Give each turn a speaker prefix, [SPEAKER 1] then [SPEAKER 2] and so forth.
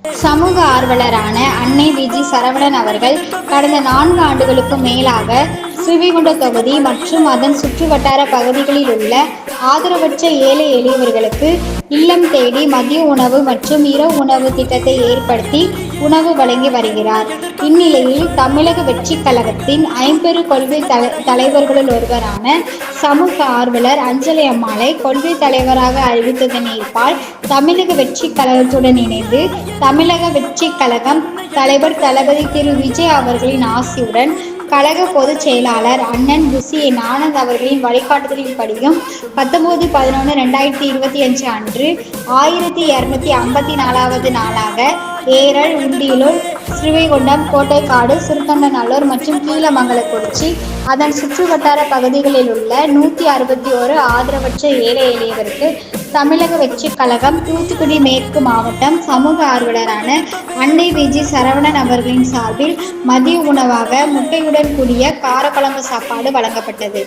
[SPEAKER 1] சமூக ஆர்வலரான அன்னை விஜி சரவணன் அவர்கள் கடந்த 4 ஆண்டுகளுக்கும் மேலாக ஸ்ரீவைகுண்டம் தொகுதி மற்றும் அதன் சுற்றுவட்டார பகுதிகளில் உள்ள ஆதரவற்ற ஏழை எளியவர்களுக்கு இல்லம் தேடி மதிய உணவு மற்றும் இரவு உணவு திட்டத்தை ஏற்படுத்தி உணவு வழங்கி வருகிறார். இந்நிலையில் தமிழக வெற்றி கழகத்தின் ஐம்பெரும் கொள்கை தலைவர்களுள் ஒருவரான சமூக ஆர்வலர் அஞ்சலி அம்மாளை கொள்கை தலைவராக அறிவித்ததன் ஏற்பால் தமிழக வெற்றி கழகத்துடன் இணைந்து தமிழக வெற்றி கழகம் தலைவர் தளபதி திரு விஜய் அவர்களின் ஆசியுடன் கழக பொதுச் செயலாளர் அண்ணன் புசி என் ஆனந்த் அவர்களின் வழிகாட்டுதலின்படியும் 19/11/2025 அன்று 1254வது நாளாக ஏரல், உண்டியலூர், ஸ்ரீவைகுண்டம், கோட்டைக்காடு, சிறுத்தொண்டநல்லூர் மற்றும் கீழமங்கலக்குறிச்சி அதன் சுற்றுவட்டார பகுதிகளில் உள்ள 161 ஆதரவற்ற ஏழை எளியவருக்கு தமிழக வெற்றி கழகம் தூத்துக்குடி மேற்கு மாவட்டம் சமூக ஆர்வலரான அன்னை விஜி சரவணன் அவர்களின் சார்பில் மதிய உணவாக முட்டையுடன் கூடிய காரக்குழம்பு சாப்பாடு வழங்கப்பட்டது.